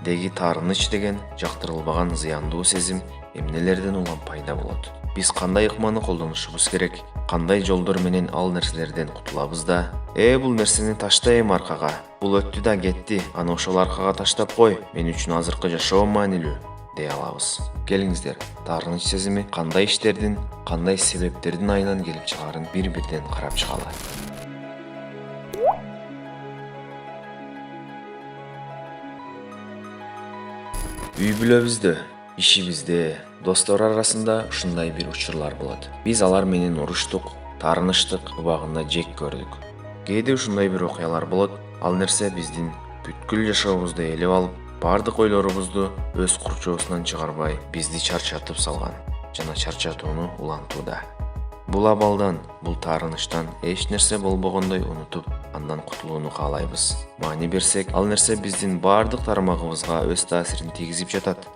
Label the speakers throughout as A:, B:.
A: деги таарыныч деген жактырылбаган зыяндуу сезим эмнелерден улам пайда болот. Биз кандай ыкманы колдонушубуз керек, кандай жолдор менен ал нерселерден кутулабыз да, бул нерсени таштайм аркага, бул өттү да кетти, аны ошол аркага таштап кой, мен үчүн азыркы жашоо маанилүү дей алабыз. Келиңиздер, таарыныч сезими кандай иштердин, кандай себептердин айынан келип чыгаарын бир-бирден карап чыгалы. Үй бүлөбүздө, ишибизде, достор арасында ушундай бир учурлар болот. Биз алар менен уруштук, таарынычтык, убагында жек көрдүк. Кээде ушундай бир окуялар болот, ал нерсе биздин бүткүл жашообузду ээлеп алып, бардык ойлорубузду өз курчоосунан чыгарбай, бизди чарчатып салган жана чарчатууну улантууда. Бул абалдан, бул таарынычтан эч нерсе болбогондой унутуп, андан кутулууну каалайбыз. Маани берсек, ал нерсе биздин бардык тармагыбызга өз таасирин тийгизип жатат.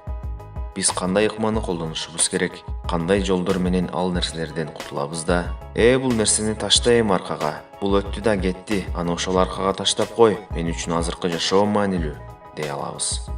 A: Биз кандай ыкманы колдонушубуз керек, кандай жолдор менен ал нерселерден кутулабыз да, бул нерсени таштайм аркага, бул өттү да кетти, аны ошол аркага таштап кой, мен үчүн азыркы жашоо маанилүү дей алабыз.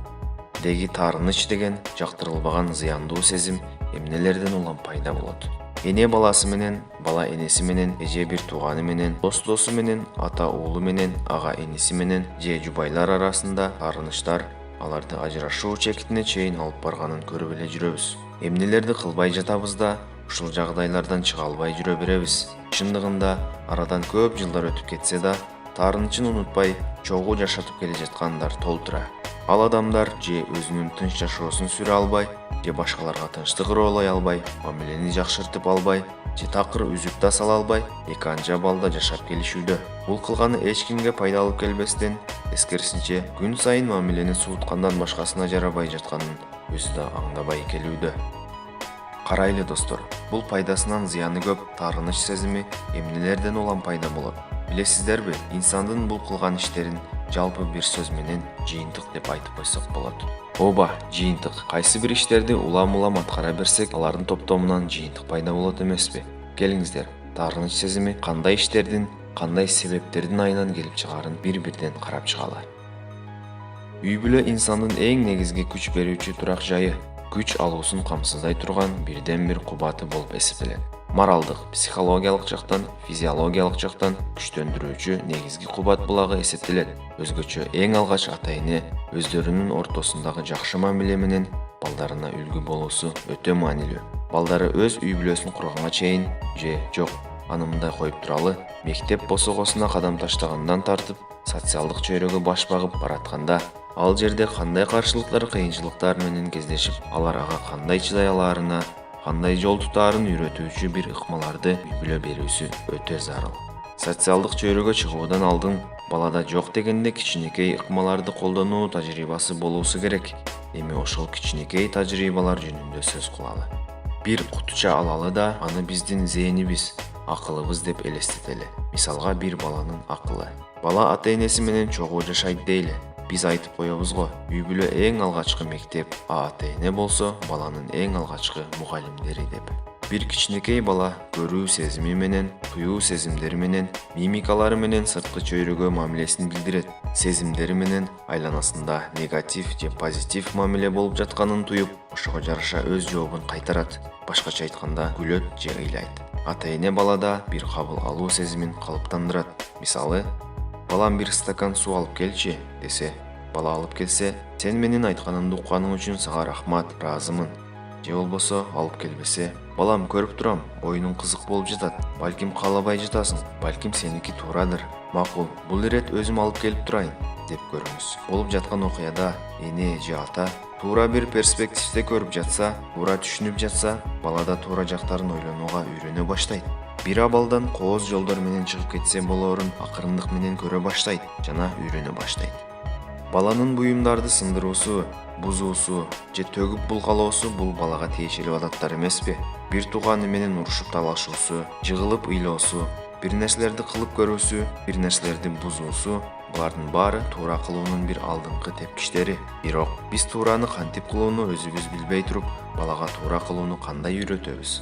A: Деги таарыныч деген жактырылбаган зыяндуу сезим эмнелерден улам пайда болот. Эне баласы менен, бала энеси менен, эже бир тууганы менен, досу менен, ата уулу менен, ага иниси менен же жубайлар арасында таарынычтар аларды ажырашуу чекитине чейин алып барганын көрүп эле жүрөбүз. Эмнелерди кылбай жатабыз да, ушул жагдайлардан чыга албай жүрө беребиз. Чындыгында арадан көп жылдар өтүп кетсе да, таарынычын унутпай чогуу жашатып келе жаткандар толтура. Ал адамдар же өзүнүн тынч жашоосун сүрө албай, же башкаларга тынчтык ыроолой албай, мамилени жакшыртып албай, же такыр үзүп да сала албай, эки анча балда жашап келишүүдө. Бул кылганы эч кимге пайда алып келбестен, эскерисинче күн сайын мамилени сууткандан башкасына жарабай жатканын өзү да аңдабай келүүдө. Карайлы достор, бул пайдасынан зыяны көп таарыныч сезими эмнелерден улам пайда болот. Билесиздерби, инсандын бул кылган иштерин жалпы бир сөз менен жыйынтык деп айтып койсок болот. Ооба, жыйынтык. Кайсы бир иштерди улам аткара берсек, алардын топтомунан жыйынтык пайда болот эмеспи? Келиңиздер, таарыныч сезими кандай иштердин, кандай себептердин айынан келип чыгаарын бир-бирден карап чыгалы. Үй бүлө инсандын эң негизги күч берүүчү турак жайы, күч алуусун камсыздай турган бирден бир кубаты болуп эсептелет. Моралдык, психологиялык жактан, физиологиялык жактан күчтөндүрүүчү негизги кубат булагы эсептелет. Өзгөчө эң алгач ата-эне өздөрүнүн ортосундагы жакшы мамиле менен балдарына үлгү болуусу өтө маанилүү. Балдары өз үй бүлөсүн курганга чейин же жок, аны мындай коюп туралы, мектеп босогосуна кадам таштагандан тартып, социалдык чөйрөгө баш багып баратканда, ал жерде кандай каршылыктар, кыйынчылыктар менен кездешип, алар ага кандай чыдай алаарына, кандай жол тутаарын үйрөтүүчү бир ыкмаларды үй бүлө берүүсү өтө зарыл. Социалдык чөйрөгө чыгуудан алдын балада жок дегенде кичинекей ыкмаларды колдонуу тажрыйбасы болуусу керек. Эми ошол кичинекей тажрыйбалар жөнүндө сөз кылалы. Бир кутуча алалы да, аны биздин зээнибиз, акылыбыз деп элестетели. Мисалга бир баланын акылы. Бала ата-энеси менен чогуу жашайт дейли. Биз айтып коебуз го, үй бүлө эң алгачкы мектеп, ата-эне болсо баланын эң алгачкы мугалимдери деп. Бир кичинекей бала көрүү сезими менен, туюу сезимдери менен, мимикалары менен сырткы чөйрөгө мамилесин билдирет. Сезимдери менен айланасында негатив же позитив мамиле болуп жатканын туюп, ошого жараша өз жообун кайтарат. Башкача айтканда, күлөт же ыйлайт. Ата-эне балада бир кабыл алуу сезимин калыптандырат. Мисалы, балам бир стакан суу алып келчи десе, бала алып келсе, сен менин айтканымды укканың үчүн сага рахмат, ыраазымын. Же болбосо алып келбесе, балам көрүп турам, оюнуң кызык болуп жатат, балким каалабай жатасың, балким сеники туурадыр. Макул, бул ирет өзүм алып келип турайын деп көрүңүз. Болуп жаткан окуяда эне же ата туура бир перспективде көрүп жатса, туура түшүнүп жатса, бала да туура жактарын ойлонууга үйрөнө баштайт. Бир абалдан кооз жолдор менен чыгып кетсе болоорун акырындык менен көрө баштайт жана үйрөнө баштайт. Баланын буюмдарды сындыруусу, бузуусу же төгүп булгалоосу бул балага тиешелүү адаттар эмеспи? Бир тууганы менен урушуп талашуусу, жыгылып ыйлоосу, бир нерселерди кылып көрүүсү, бир нерселерди бузуусу, булардын баары туура кылуунун бир алдыңкы тепкичтери. Бирок биз туураны кантип кылууну өзүбүз билбей туруп, балага туура кылууну кандай үйрөтөбүз?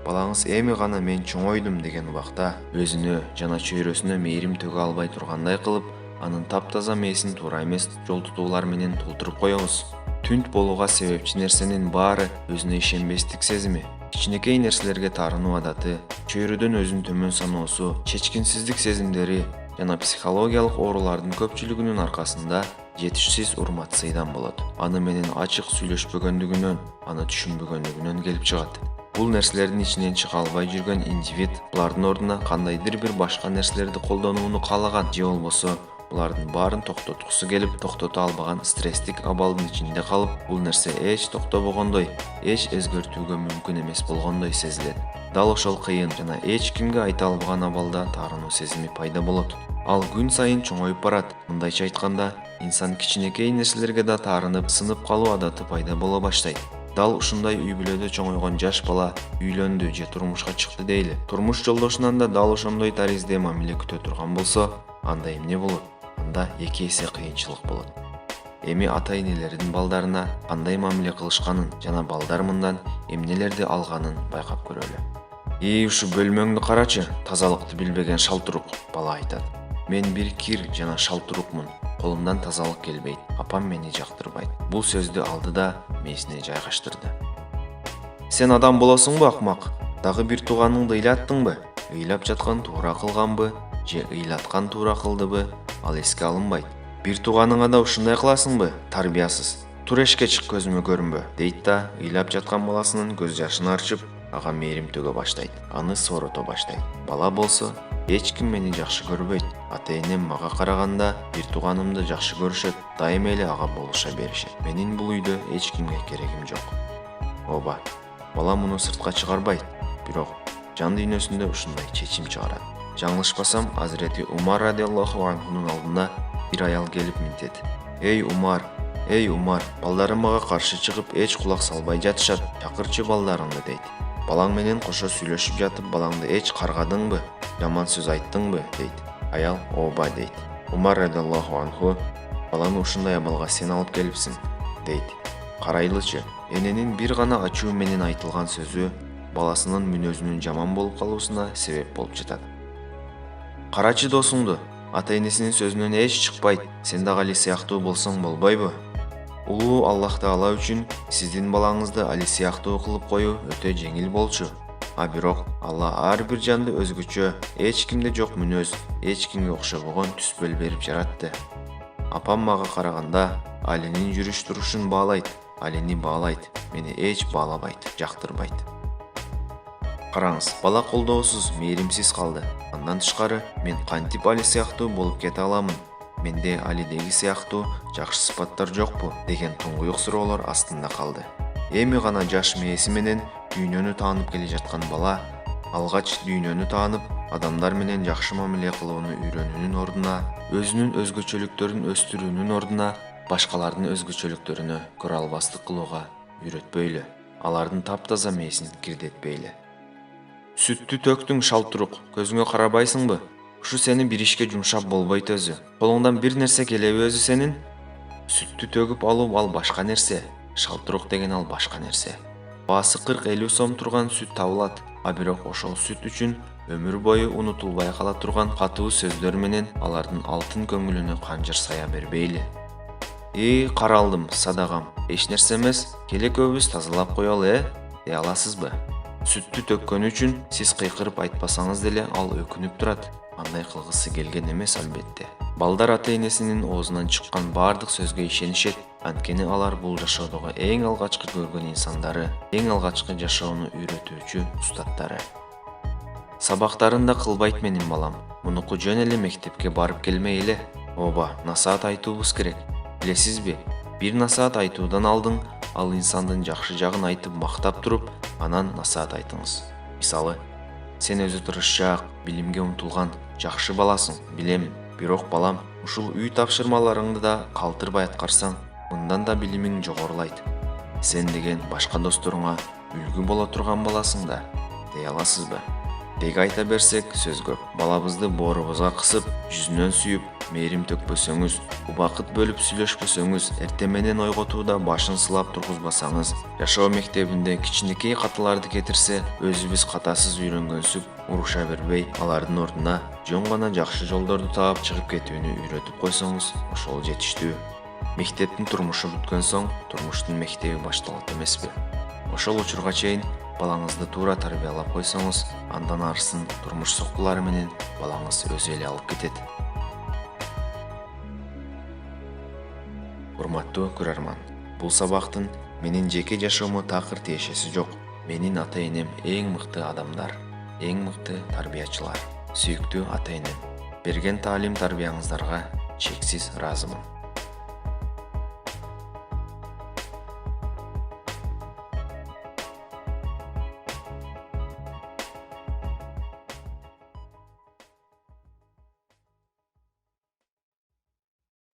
A: Балаңыз эми гана мен чоңойдум деген убакта өзүнө жана чөйрөсүнө мээрим төгө албай тургандай кылып, анын таптаза мээсин туура эмес жол тутуулар менен толтуруп коебуз. Түнт болууга себепчи нерсенин баары өзүнө ишенбестик сезими, кичинекей нерселерге таарынуу адаты, чөйрөдөн өзүн төмөн саноосу, чечкинсиздик сезимдери жана психологиялык оорулардын көпчүлүгүнүн аркасында жетишсиз урмат сыйдан болот. Аны менен ачык сүйлөшпөгөндүгүнөн, аны түшүнбөгөндүгүнөн келип чыгат. Бул нерселердин ичинен чыга албай жүргөн индивид булардын ордуна кандайдыр бир башка нерселерди колдонууну каалаган же болбосо булардын баарын токтоткусу келип, токтото албаган стресстик абалдын ичинде калып, бул нерсе эч токтобогондой, эч өзгөртүүгө мүмкүн эмес болгондой сезилет. Дал ошол кыйын жана эч кимге айта албаган абалда таарынуу сезими пайда болот. Ал күн сайын чоңоюп барат. Мындайча айтканда, инсан кичинекей нерселерге да таарынып, сынып калуу адаты пайда боло баштайт. Дал ушундай үй бүлөдө чоңойгон жаш бала үйлөндү же турмушка чыкты дейли. Турмуш жолдошунан да дал ошондой таризде мамиле күтө турган болсо, анда эмне болот? Анда 2 эсе кыйынчылык болот. Эми ата-энелердин балдарына кандай мамиле кылышканын жана балдар мындан эмнелерди алганын байкап көрөлү. Ушу бөлмөңдү карачы, тазалыкты билбеген шалтурук, бала айтат. Мен бир кир жана шалтурукмун. Колумдан тазалык келбейт. Апам мени жактырбайт. Бул сөздү алды да мээсине жайгаштырды. Сен адам болосуңбу, акмак? Дагы бир тууганыңды ыйлаттыңбы? Ыйлап жаткан туура кылганбы же ыйлаткан туура кылдыбы? Ал эске алынбайт. Бир тууганыңа да ушундай кыласыңбы? Тарбиясыз. Тур эшикке чык, көзүмө көрүнбө, дейт да ыйлап жаткан баласынын көз жашын арчып, ага мээрим төгө баштайт. Аны соорото баштайт. Бала болсо, эч ким мени жакшы көрбөйт. Ата-энем мага караганда бир тууганымды жакшы көрүшөт, дайыма эле ага болуша беришет. Менин бул үйдө эч кимге керегим жок. Ооба, бала муну сыртка чыгарбайт, бирок жан дүйнөсүндө ушундай чечим чыгарат. Жаңылышпасам, Азирети Умар радиаллаху анхунун алдына бир аял келип минтет. Эй Умар, балдарым мага каршы чыгып эч кулак салбай жатышат. Чакырчы балдарыңды, дейт. Балаң менен кошо сүйлөшүп жатып, балаңды эч каргадыңбы, жаман сөз айттыңбы, дейт. Аял ооба, дейт. Умар радиаллаху анху, баланы ушундай абалга сен алып келипсиң, дейт. Карайлычы, эненин бир гана ачуу менен айтылган сөзү баласынын мүнөзүнүн жаман болуп калуусуна себеп болуп жатат. Карачы досуңду, ата-энесинин сөзүнөн эч чыкпайт, сен дагы али сыяктуу болсоң болбойбу? Улуу Аллах Таала үчүн сиздин балаңызды али сыяктуу кылып коюу өтө жеңил болчу. А бирок Алла ар бир жанды өзгөчө, эч кимде жок мүнөз, эч кимге окшобогон түс бөл берип жаратты. Апам мага караганда Алинин жүрүш турушун баалайт, Алини баалайт, мени эч баалабайт, жактырбайт. Караңыз, бала колдоосуз, мээримсиз калды. Андан тышкары, мен кантип Али сыяктуу болуп кете аламын? Менде Алидеги сыяктуу жакшы сыпаттар жокпу? Деген туңгуюк суроолор астында калды. Эми гана жаш мээси менен дүйнөнү таанып келе жаткан бала, алгач дүйнөнү таанып, адамдар менен жакшы мамиле кылууну үйрөнүүнүн ордуна, өзүнүн өзгөчөлүктөрүн өстүрүүнүн ордуна, башкалардын өзгөчөлүктөрүнө көрө албастык кылууга үйрөтпөйлү. Алардын таптаза мээсин кирдетпейли. Сүттү төктүң, шалтурук, көзүңө карабайсыңбы? Ушу сени бир ишке жумшап болбойт өзү. Колуңдан бир нерсе келеби өзү сенин? Сүттү төгүп алуу ал башка нерсе, шалтурук деген ал башка нерсе. Баасы 40-50 сом турган сүт табылат, а бирок ошол сүт үчүн өмүр бою унутулбай кала турган катуу сөздөр менен алардын алтын көңүлүнө канжыр сая бербейли. Каралдым, садагам, эч нерсе эмес, келе көбүбүз тазалап коелу, дей аласызбы? Сүттү төккөн үчүн сиз кыйкырып айтпасаңыз деле ал өкүнүп турат. Андай кылгысы келген эмес албетте. Балдар ата-энесинин оозунан чыккан баардык сөзгө ишенишет, анткени алар бул жашоодогу эң алгачкы көргөн инсандары, эң алгачкы жашоону үйрөтүүчү устаттары. Сабактарында кылбайт менин балам. Мунуку жөн эле мектепке барып келмей эле. Ооба, насаат айтуубуз керек. Билесизби? Бир насаат айтуудан алдын ал инсандын жакшы жагын айтып мактап туруп, анан насаат айтыңыз. Мисалы, сен өзү тырышчаак, билимге умтулган, жакшы баласың, билем. Бирок балам, ушул үй тапшырмаларыңды да калтырбай аткарсаң, мындан да билимиң жогорулайт. Сен деген башка досторуңа үлгү боло турган баласың да, дей аласызбы? Деги айта берсек сөз көп. Балабызды боорубузга кысып, жүзүнөн сүйүп, мээрим төкпөсөңүз, убакыт бөлүп сүйлөшпөсөңүз, эртең менен ойготууда башын сылап тургузбасаңыз, жашоо мектебинде кичинекей каталарды кетирсе, өзүбүз катасыз үйрөнгөнсүп, уруша бербей, алардын ордуна жөн гана жакшы жолдорду таап чыгып кетүүнү үйрөтүп койсоңуз, ошол жетиштүү. Мектептин турмушу бүткөн соң, турмуштун мектеби башталат эмеспи? Ошол учурга чейин балаңызды туура тарбиялап койсоңуз, андан арысын турмуш соккулары менен балаңыз өзү эле алып кетет. Урматтуу көрөрман, бул сабактын менин жеке жашоомо такыр тиешеси жок. Менин ата-энем эң мыкты адамдар, эң мыкты тарбиячылар. Сүйүктүү ата-энем, берген таалим тарбияңыздарга чексиз ыраазымын.